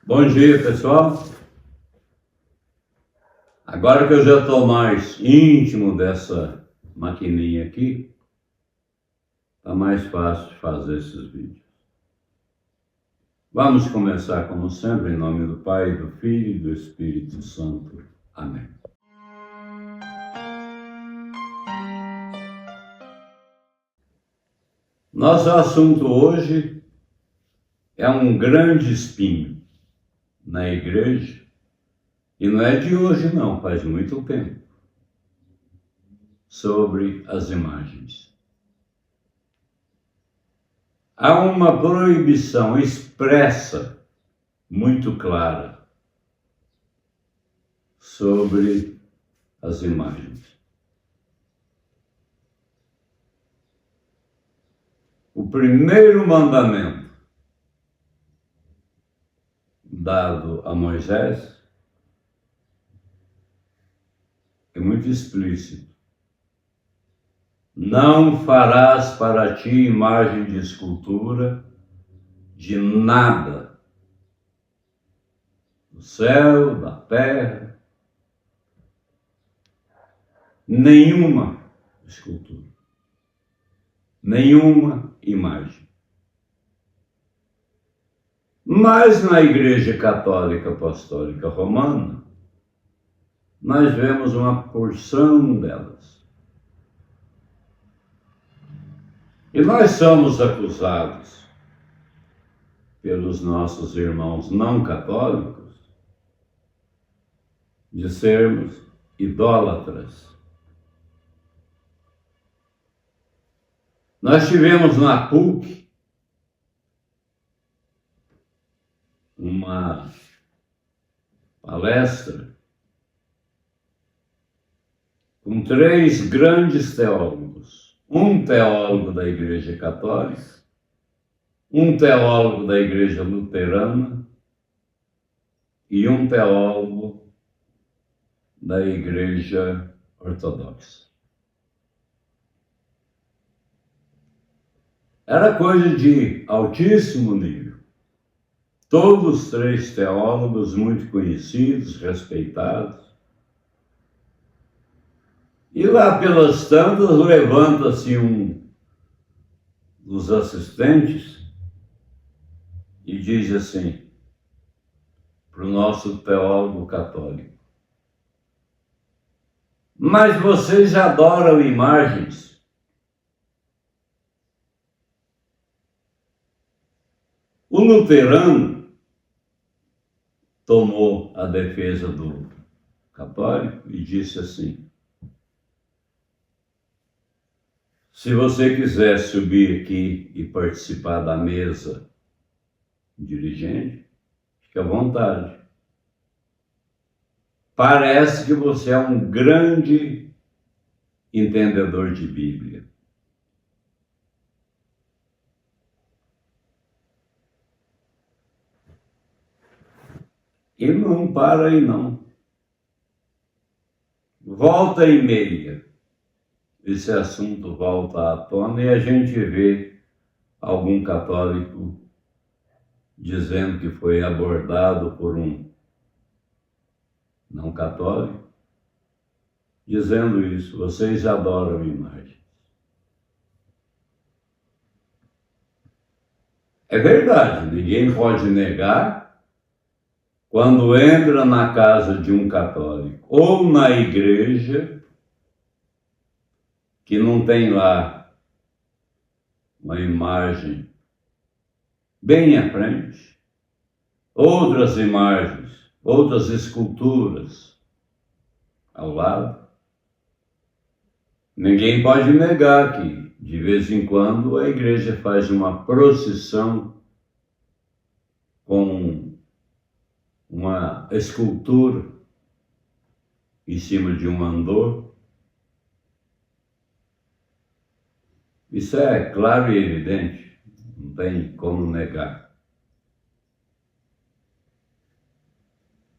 Bom dia, pessoal. Agora que eu já estou mais íntimo dessa maquininha aqui, está mais fácil de fazer esses vídeos. Vamos começar, como sempre, em nome do Pai, do Filho e do Espírito Santo. Amém. Nosso assunto hoje é um grande espinho na igreja. E não é de hoje não, faz muito tempo, sobre as imagens. Há uma proibição expressa, muito clara, sobre as imagens. O primeiro mandamento dado a Moisés é muito explícito. Não farás para ti imagem de escultura de nada, do céu, da terra, nenhuma escultura, nenhuma imagem. Mas na Igreja Católica Apostólica Romana, nós vemos uma porção delas. E nós somos acusados pelos nossos irmãos não católicos de sermos idólatras. Nós tivemos na PUC uma palestra com 3 grandes teólogos. Um teólogo da Igreja Católica, um teólogo da Igreja Luterana e um teólogo da Igreja Ortodoxa. Era coisa de altíssimo nível. Todos 3 teólogos muito conhecidos, respeitados. E lá pelas tantas levanta-se um dos assistentes e diz assim para o nosso teólogo católico: mas vocês adoram imagens? O luterano tomou a defesa do católico e disse assim: se você quiser subir aqui e participar da mesa dirigente, fique à vontade. Parece que você é um grande entendedor de Bíblia. E não para aí não. Volta e meia, esse assunto volta à tona e a gente vê algum católico dizendo que foi abordado por um não católico, dizendo isso: vocês adoram imagens. É verdade, ninguém pode negar. Quando entra na casa de um católico ou na igreja, que não tem lá uma imagem bem à frente, outras imagens, outras esculturas ao lado, ninguém pode negar que, de vez em quando, a igreja faz uma procissão com uma escultura em cima de um andor. Isso é claro e evidente, não tem como negar.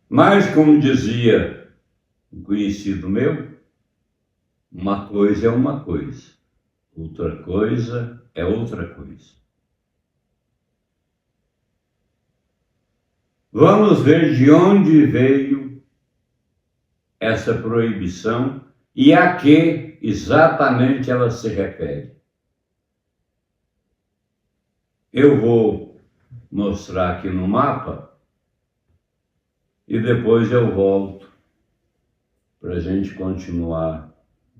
Mas, como dizia um conhecido meu, uma coisa é uma coisa, outra coisa é outra coisa. Vamos ver de onde veio essa proibição e a que exatamente ela se refere. Eu vou mostrar aqui no mapa e depois eu volto para a gente continuar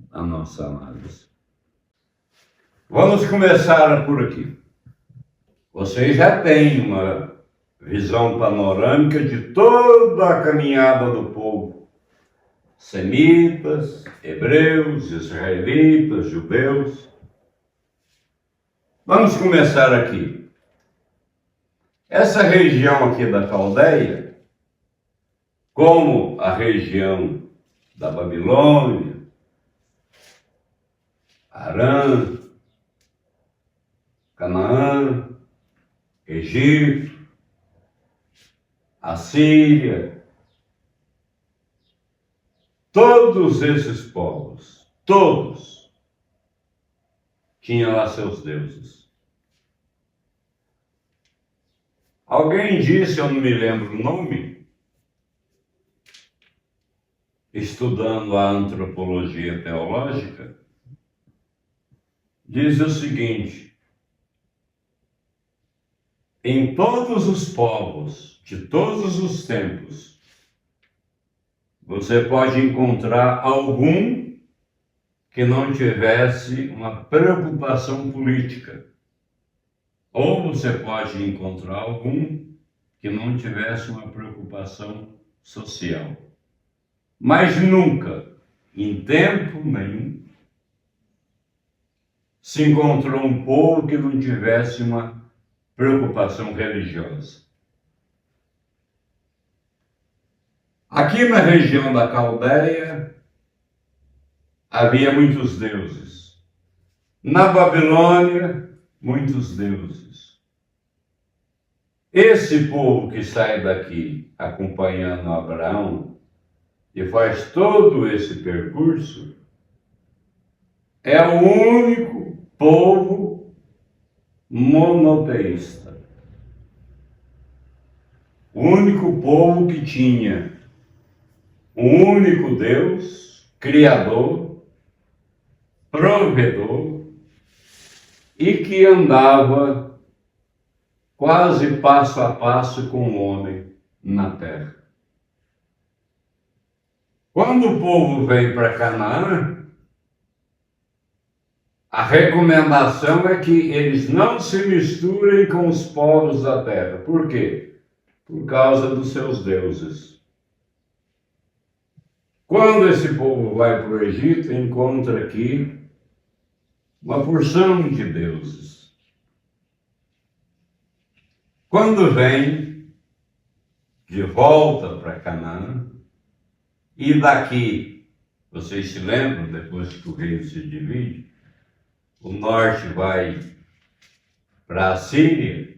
a nossa análise. Vamos começar por aqui. Vocês já têm uma visão panorâmica de toda a caminhada do povo. Semitas, hebreus, israelitas, judeus. Vamos começar aqui. Essa região aqui da Caldeia, como a região da Babilônia, Harã, Canaã, Egito, Assíria, todos esses povos, todos, tinham lá seus deuses. Alguém disse, eu não me lembro o nome, estudando a antropologia teológica, diz o seguinte: em todos os povos, de todos os tempos, você pode encontrar algum que não tivesse uma preocupação política. Ou você pode encontrar algum que não tivesse uma preocupação social. Mas nunca, em tempo nenhum, se encontrou um povo que não tivesse uma preocupação religiosa. Aqui na região da Caldeia havia muitos deuses. Na Babilônia, muitos deuses. Esse povo que sai daqui acompanhando Abraão e faz todo esse percurso é o único povo monoteísta. O único povo que tinha um único Deus, Criador, Provedor, e que andava quase passo a passo com o homem na terra. Quando o povo vem para Canaã, a recomendação é que eles não se misturem com os povos da terra. Por quê? Por causa dos seus deuses. Quando esse povo vai para o Egito, encontra aqui uma porção de deuses. Quando vem de volta para Canaã, e daqui, vocês se lembram, depois que o reino se divide, o norte vai para a Síria,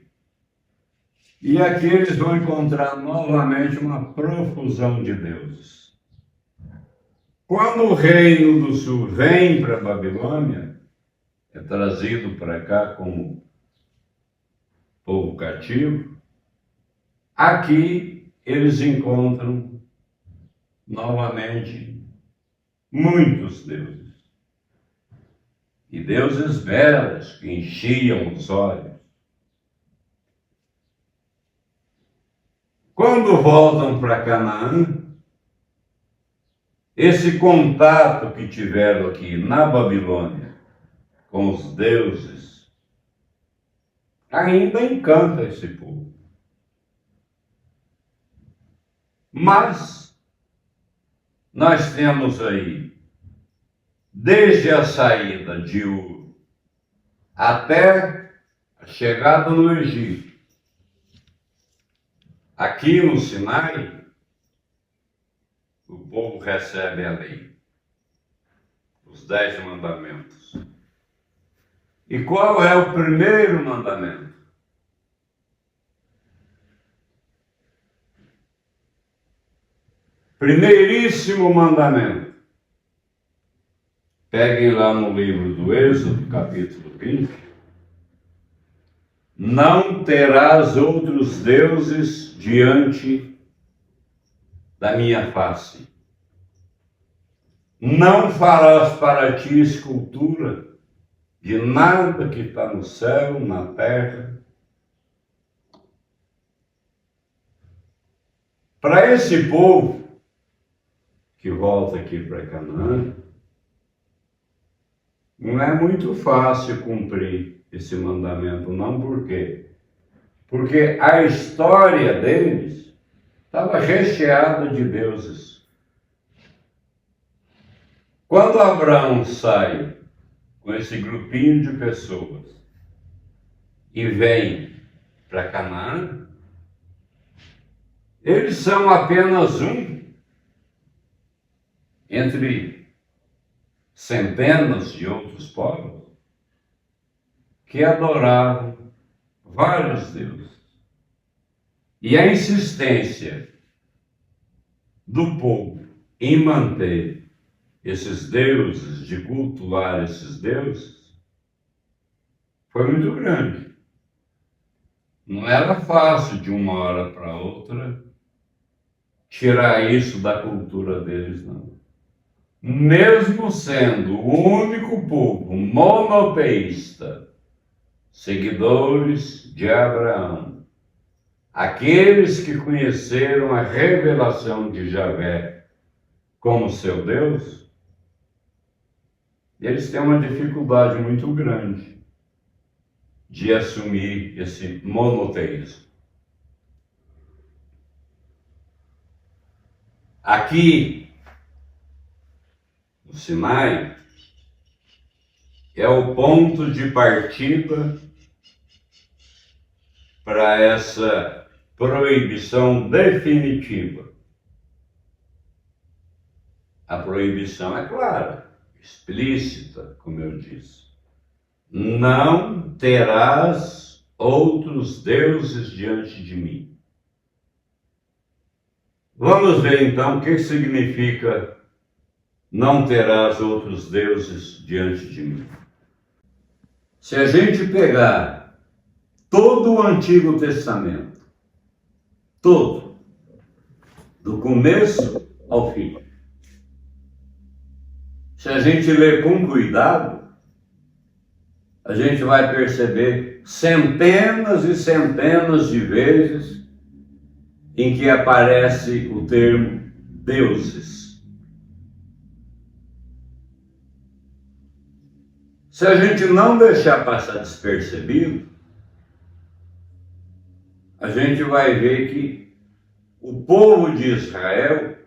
e aqui eles vão encontrar novamente uma profusão de deuses. Quando o reino do sul vem para a Babilônia, é trazido para cá como povo cativo, aqui eles encontram novamente muitos deuses. E deuses belos que enchiam os olhos. Quando voltam para Canaã, esse contato que tiveram aqui na Babilônia com os deuses ainda encanta esse povo. Mas nós temos aí, desde a saída de Ur até a chegada no Egito, aqui no Sinai, o povo recebe a lei, os 10 mandamentos. E qual é o primeiro mandamento? Primeiríssimo mandamento. Peguem lá no livro do Êxodo, capítulo 20. não terás outros deuses diante da minha face. Não farás para ti escultura de nada que está no céu, na terra. Para esse povo que volta aqui para Canaã, não é muito fácil cumprir esse mandamento, não. Por quê? Porque a história deles estava recheada de deuses. Quando Abraão sai com esse grupinho de pessoas e vem para Canaã, eles são apenas um entre centenas de outros povos que adoravam vários deuses. E a insistência do povo em manter esses deuses, de cultuar esses deuses, foi muito grande. Não era fácil de uma hora para outra tirar isso da cultura deles, não. Mesmo sendo o único povo monoteísta, seguidores de Abraão, aqueles que conheceram a revelação de Javé como seu Deus, eles têm uma dificuldade muito grande de assumir esse monoteísmo. Aqui, no Sinai, é o ponto de partida para essa proibição definitiva. A proibição é clara, explícita, como eu disse. Não terás outros deuses diante de mim. Vamos ver então o que significa não terás outros deuses diante de mim. Se a gente pegar todo o Antigo Testamento, todo, do começo ao fim, se a gente ler com cuidado, a gente vai perceber centenas e centenas de vezes em que aparece o termo deuses. Se a gente não deixar passar despercebido, a gente vai ver que o povo de Israel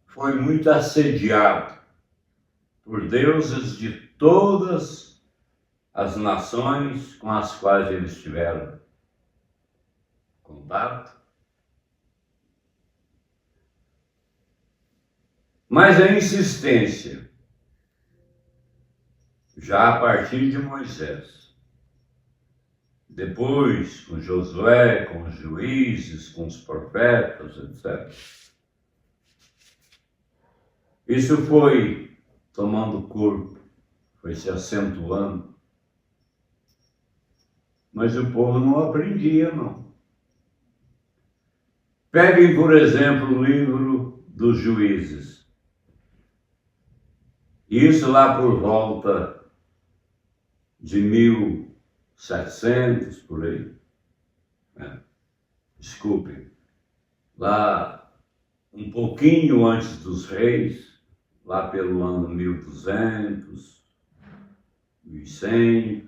foi muito assediado por deuses de todas as nações com as quais eles tiveram contato. Mas a insistência, já a partir de Moisés, depois com Josué, com os juízes, com os profetas, etc. Isso foi tomando corpo, foi se acentuando. Mas o povo não aprendia, não. Peguem, por exemplo, o livro dos Juízes. Isso lá por volta de 1700, por aí. Desculpem. Lá um pouquinho antes dos reis, lá pelo ano 1200, 1100.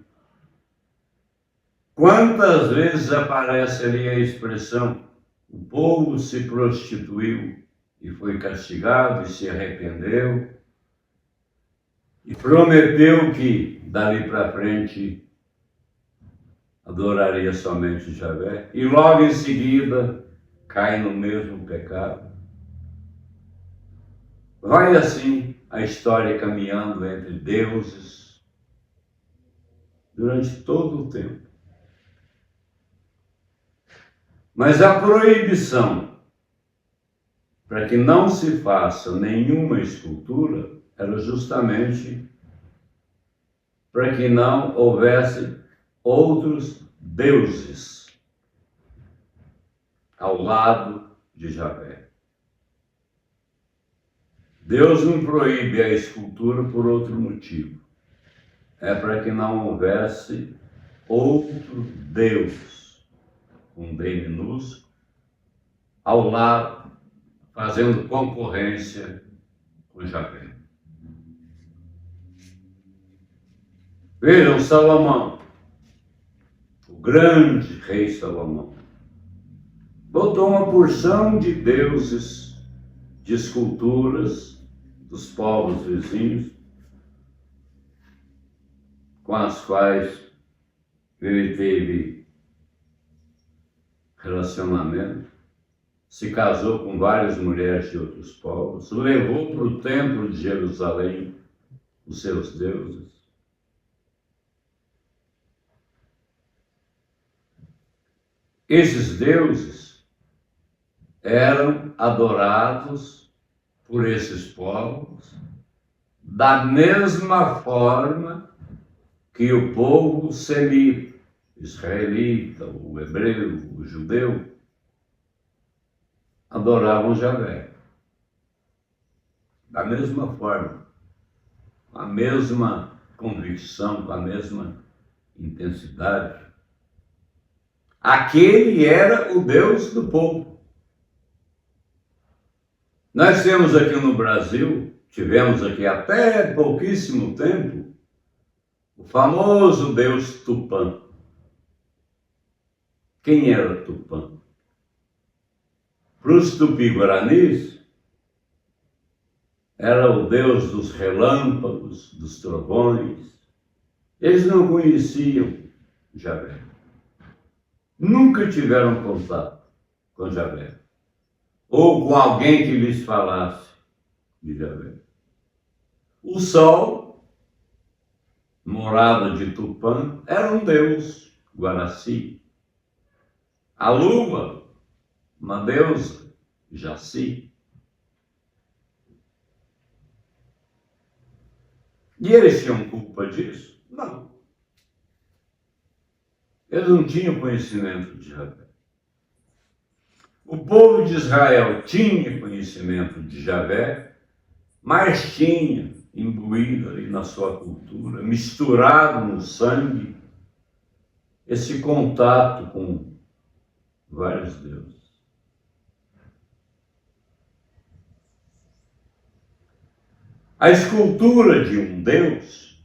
Quantas vezes aparece ali a expressão: o povo se prostituiu e foi castigado e se arrependeu e prometeu que dali para frente adoraria somente Javé, e logo em seguida cai no mesmo pecado. Vai assim a história caminhando entre deuses durante todo o tempo. Mas a proibição para que não se faça nenhuma escultura era justamente para que não houvesse outros deuses ao lado de Javé. Deus não proíbe a escultura por outro motivo. É para que não houvesse outro Deus, um D minúsculo, ao lado, fazendo concorrência com Javé. Vejam, Salomão, o grande rei Salomão, botou uma porção de deuses, de esculturas dos povos vizinhos, com as quais ele teve relacionamento, se casou com várias mulheres de outros povos, levou para o templo de Jerusalém os seus deuses. Esses deuses eram adorados por esses povos da mesma forma que o povo semita, israelita, o hebreu, o judeu, adoravam Javé. Da mesma forma, com a mesma convicção, com a mesma intensidade. Aquele era o Deus do povo. Nós temos aqui no Brasil, tivemos aqui até pouquíssimo tempo, o famoso Deus Tupã. Quem era Tupã? Para os tupi-guaranis, era o Deus dos relâmpagos, dos trovões. Eles não conheciam Javé. Nunca tiveram contato com Javé. Ou com alguém que lhes falasse de Javé. O sol, morada de Tupã, era um deus, Guaraci. A lua, uma deusa, Jaci. E eles tinham culpa disso? Não. Eles não tinham conhecimento de Javé. O povo de Israel tinha conhecimento de Javé, mas tinha imbuído ali na sua cultura, misturado no sangue, esse contato com vários deuses. A escultura de um deus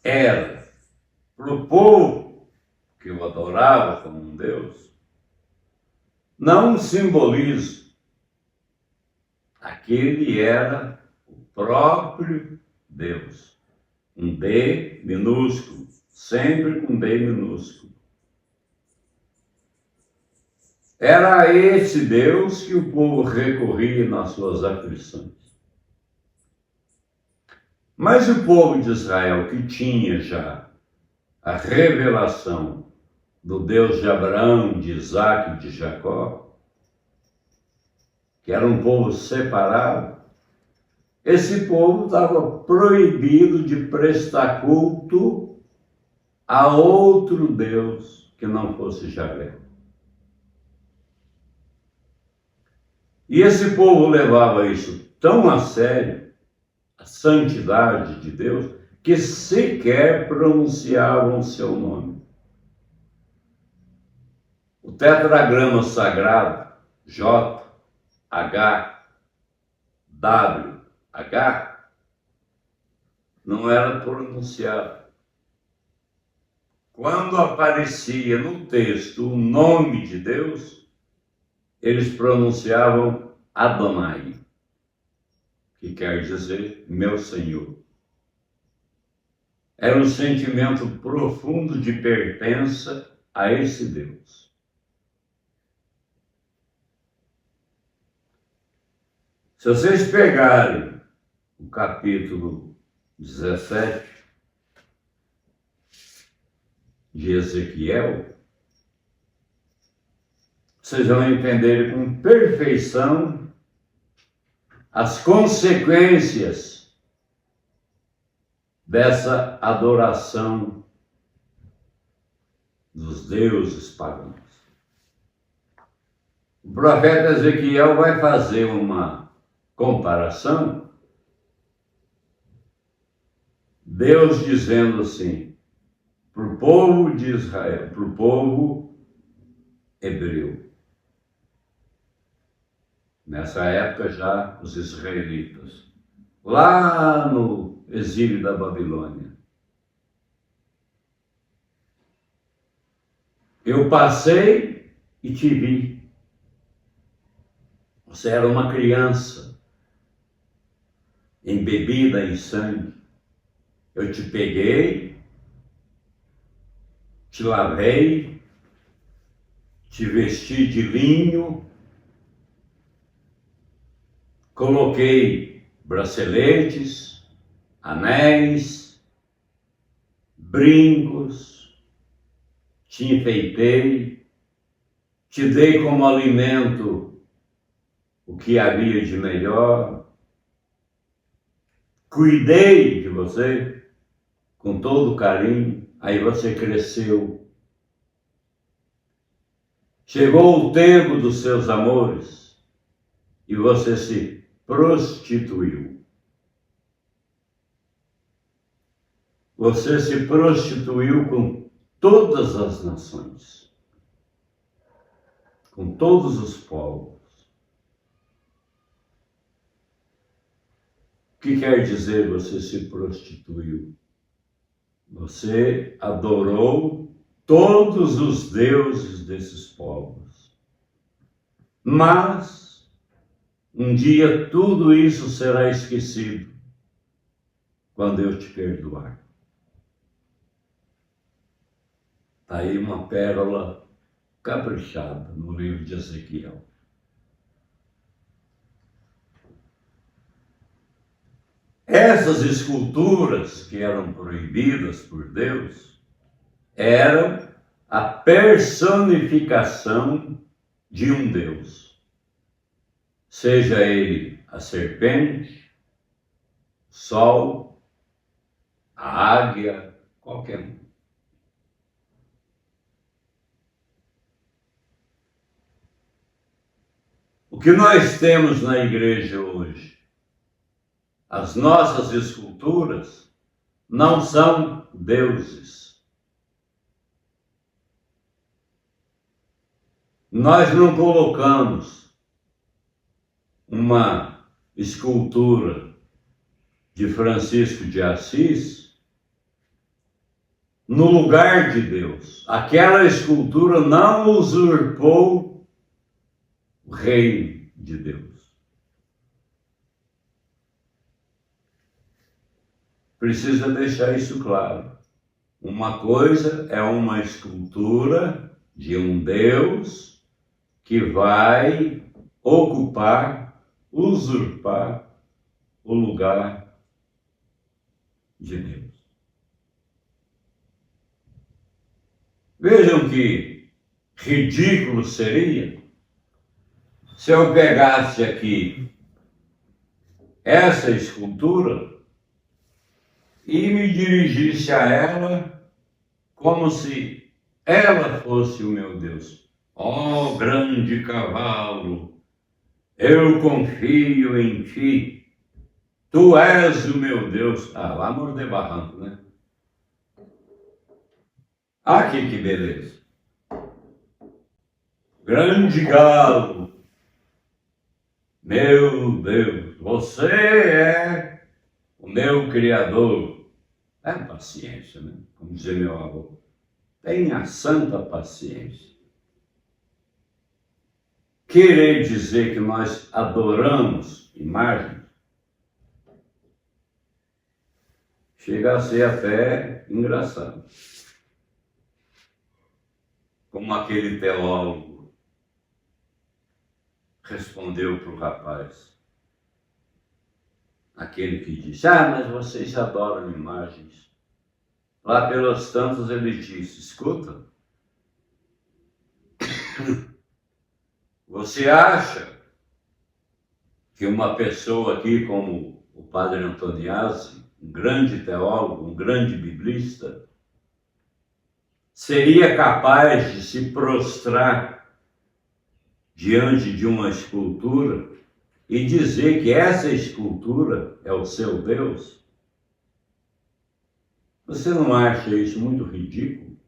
era, para o povo que o adorava como um deus, não um simbolismo. Aquele era o próprio Deus. Um D minúsculo, sempre com D minúsculo. Era a esse Deus que o povo recorria nas suas aflições. Mas o povo de Israel, que tinha já a revelação do Deus de Abraão, de Isaac e de Jacó, que era um povo separado, esse povo estava proibido de prestar culto a outro Deus que não fosse Javé. E esse povo levava isso tão a sério, a santidade de Deus, que sequer pronunciavam o seu nome. O tetragrama sagrado, J, H, W, H, não era pronunciado. Quando aparecia no texto o nome de Deus, eles pronunciavam Adonai, que quer dizer meu Senhor. Era um sentimento profundo de pertença a esse Deus. Se vocês pegarem o capítulo 17 de Ezequiel, vocês vão entender com perfeição as consequências dessa adoração dos deuses pagãos. O profeta Ezequiel vai fazer uma comparação, Deus dizendo assim, para o povo de Israel, para o povo hebreu. Nessa época já os israelitas, lá no exílio da Babilônia. Eu passei e te vi. Você era uma criança, embebida em sangue. Eu te peguei, te lavei, te vesti de linho, coloquei braceletes, anéis, brincos, te enfeitei, te dei como alimento o que havia de melhor, cuidei de você com todo carinho, aí você cresceu. Chegou o tempo dos seus amores e você se prostituiu. Você se prostituiu com todas as nações, com todos os povos. O que quer dizer você se prostituiu? Você adorou todos os deuses desses povos. Mas um dia tudo isso será esquecido quando eu te perdoar. Está aí uma pérola caprichada no livro de Ezequiel. Essas esculturas que eram proibidas por Deus eram a personificação de um Deus. Seja ele a serpente, o sol, a águia, qualquer um. O que nós temos na igreja hoje? As nossas esculturas não são deuses. Nós não colocamos uma escultura de Francisco de Assis no lugar de Deus. Aquela escultura não usurpou o reino de Deus. Precisa deixar isso claro. Uma coisa é uma escultura de um Deus que vai ocupar, usurpar o lugar de Deus. Vejam que ridículo seria se eu pegasse aqui essa escultura e me dirigisse a ela como se ela fosse o meu Deus. Ó grande cavalo, eu confio em ti, tu és o meu Deus. Ah, lá morder barranco, né? Aqui que beleza. Grande galo, meu Deus, você é o meu Criador. É paciência, né? Como dizia meu avô. Tenha santa paciência. Querer dizer que nós adoramos imagens chega a ser até engraçado. Como aquele teólogo respondeu para o rapaz. Aquele que disse, mas vocês adoram imagens. Lá pelos tantos ele disse, escuta, você acha que uma pessoa aqui como o padre Antoniazzi, um grande teólogo, um grande biblista, seria capaz de se prostrar diante de uma escultura e dizer que essa escultura é o seu Deus? Você não acha isso muito ridículo?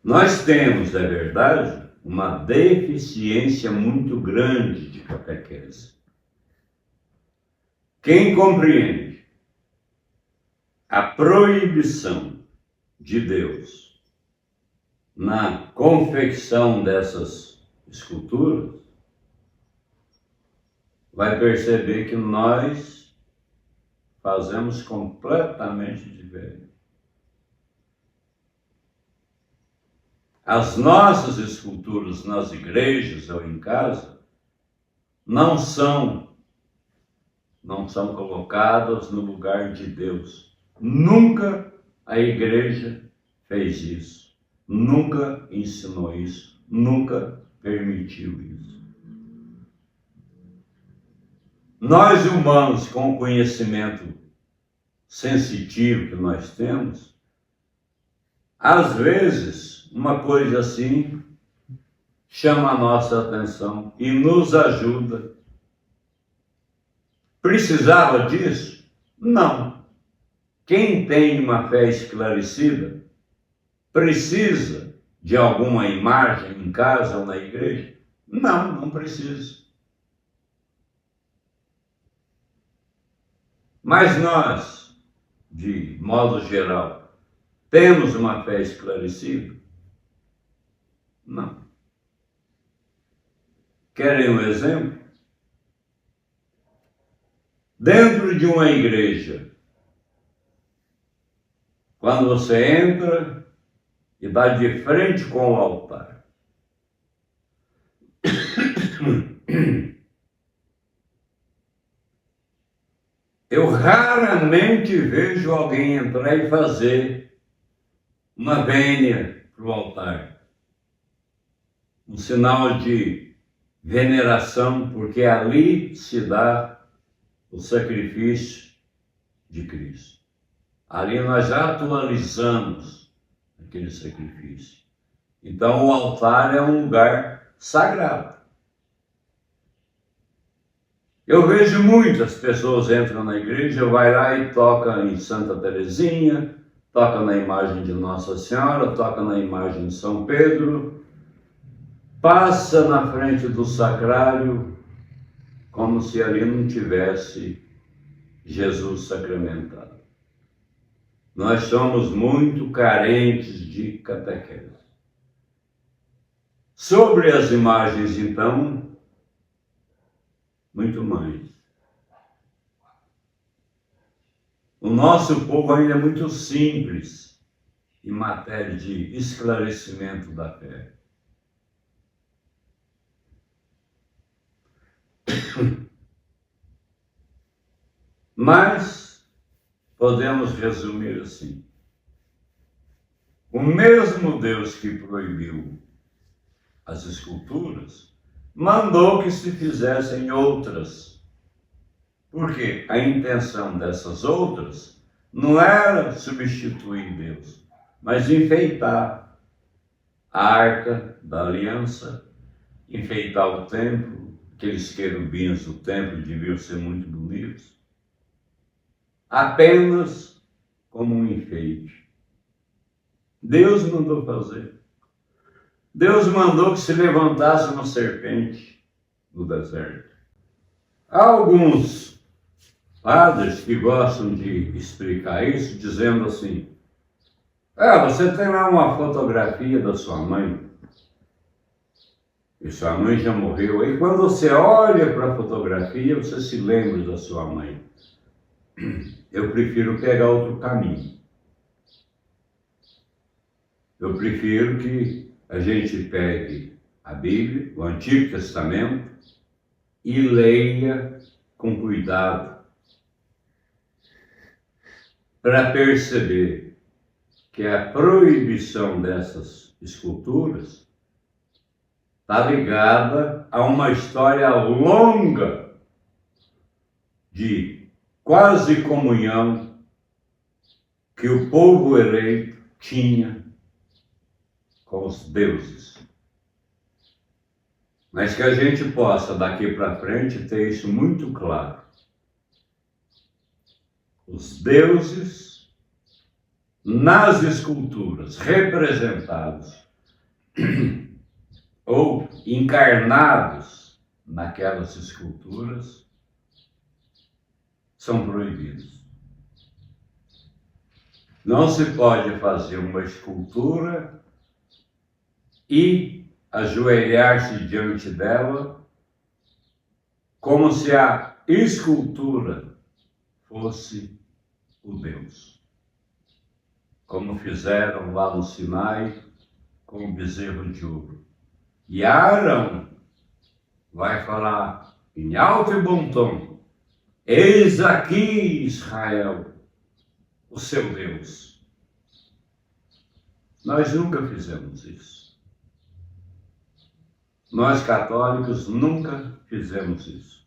Nós temos, é verdade, uma deficiência muito grande de catequese. Quem compreende a proibição de Deus na confecção dessas esculturas, vai perceber que nós fazemos completamente diferente. As nossas esculturas nas igrejas ou em casa não são colocadas no lugar de Deus. Nunca a igreja fez isso. Nunca ensinou isso. Nunca permitiu isso. Nós humanos, com o conhecimento sensitivo que nós temos, às vezes, uma coisa assim chama a nossa atenção e nos ajuda. Precisava disso? Não. Quem tem uma fé esclarecida precisa de alguma imagem em casa ou na igreja? Não, não precisa. Mas nós, de modo geral, temos uma fé esclarecida? Não. Querem um exemplo? Dentro de uma igreja, quando você entra e dá de frente com o altar, eu raramente vejo alguém entrar e fazer uma vênia para o altar. Um sinal de veneração, porque ali se dá o sacrifício de Cristo. Ali nós já atualizamos aquele sacrifício. Então o altar é um lugar sagrado. Eu vejo muitas pessoas entram na igreja, vai lá e toca em Santa Teresinha, toca na imagem de Nossa Senhora, toca na imagem de São Pedro, passa na frente do sacrário como se ali não tivesse Jesus sacramentado. Nós somos muito carentes de catequese. Sobre as imagens, então, muito mais. O nosso povo ainda é muito simples em matéria de esclarecimento da fé. Mas podemos resumir assim: o mesmo Deus que proibiu as esculturas mandou que se fizessem outras. Porque a intenção dessas outras não era substituir Deus, mas enfeitar a arca da aliança, enfeitar o templo. Aqueles querubins do templo deviam ser muito bonitos, apenas como um enfeite. Deus mandou fazer. Deus mandou que se levantasse uma serpente no deserto. Há alguns padres que gostam de explicar isso dizendo assim: você tem lá uma fotografia da sua mãe, e sua mãe já morreu. Aí quando você olha para a fotografia, você se lembra da sua mãe. Eu prefiro pegar outro caminho. Eu prefiro que a gente pegue a Bíblia, o Antigo Testamento, e leia com cuidado, para perceber que a proibição dessas esculturas está ligada a uma história longa de quase comunhão que o povo eleito tinha com os deuses. Mas que a gente possa, daqui para frente, ter isso muito claro. Os deuses, nas esculturas, representados ou encarnados naquelas esculturas, são proibidos. Não se pode fazer uma escultura e ajoelhar-se diante dela como se a escultura fosse o Deus. Como fizeram lá no Sinai com o bezerro de ouro. E Arão vai falar em alto e bom tom: eis aqui, Israel, o seu Deus. Nós nunca fizemos isso. Nós católicos nunca fizemos isso.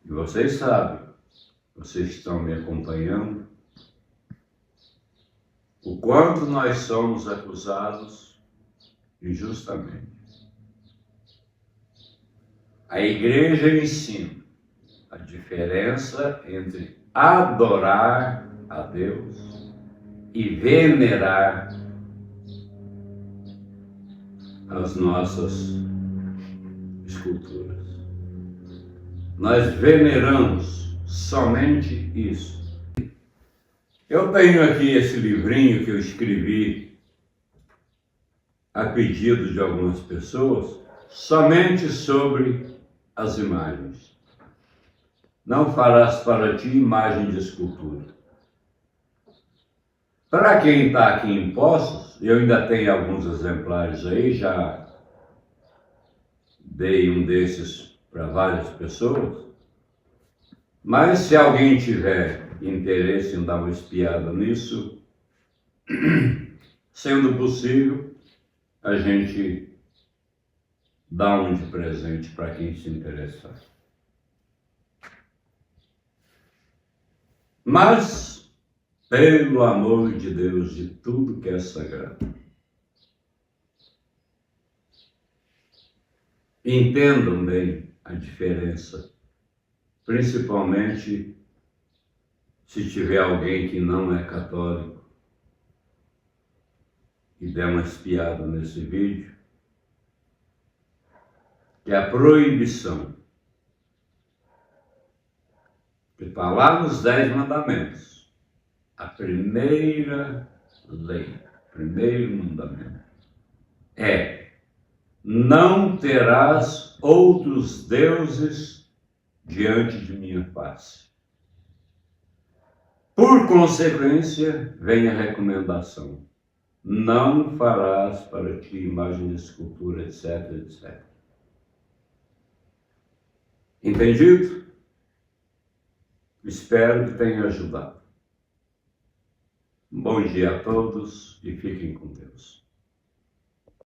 E vocês sabem, vocês estão me acompanhando, o quanto nós somos acusados injustamente. A igreja ensina a diferença entre adorar a Deus e venerar as nossas esculturas. Nós veneramos somente isso. Eu tenho aqui esse livrinho que eu escrevi a pedido de algumas pessoas, somente sobre as imagens. Não farás para ti imagem de escultura. Para quem está aqui em Poços, eu ainda tenho alguns exemplares aí, já dei um desses para várias pessoas, mas se alguém tiver interesse em dar uma espiada nisso, sendo possível, a gente dá um de presente para quem se interessar. Mas, pelo amor de Deus, de tudo que é sagrado, entendam bem a diferença, principalmente se tiver alguém que não é católico e der uma espiada nesse vídeo, que é a proibição, que está lá nos 10 mandamentos, a primeira lei, primeiro mandamento, é: não terás outros deuses diante de minha face. Por consequência, vem a recomendação: não farás para ti imagem de escultura, etc, etc. Entendido? Espero que tenha ajudado. Bom dia a todos e fiquem com Deus.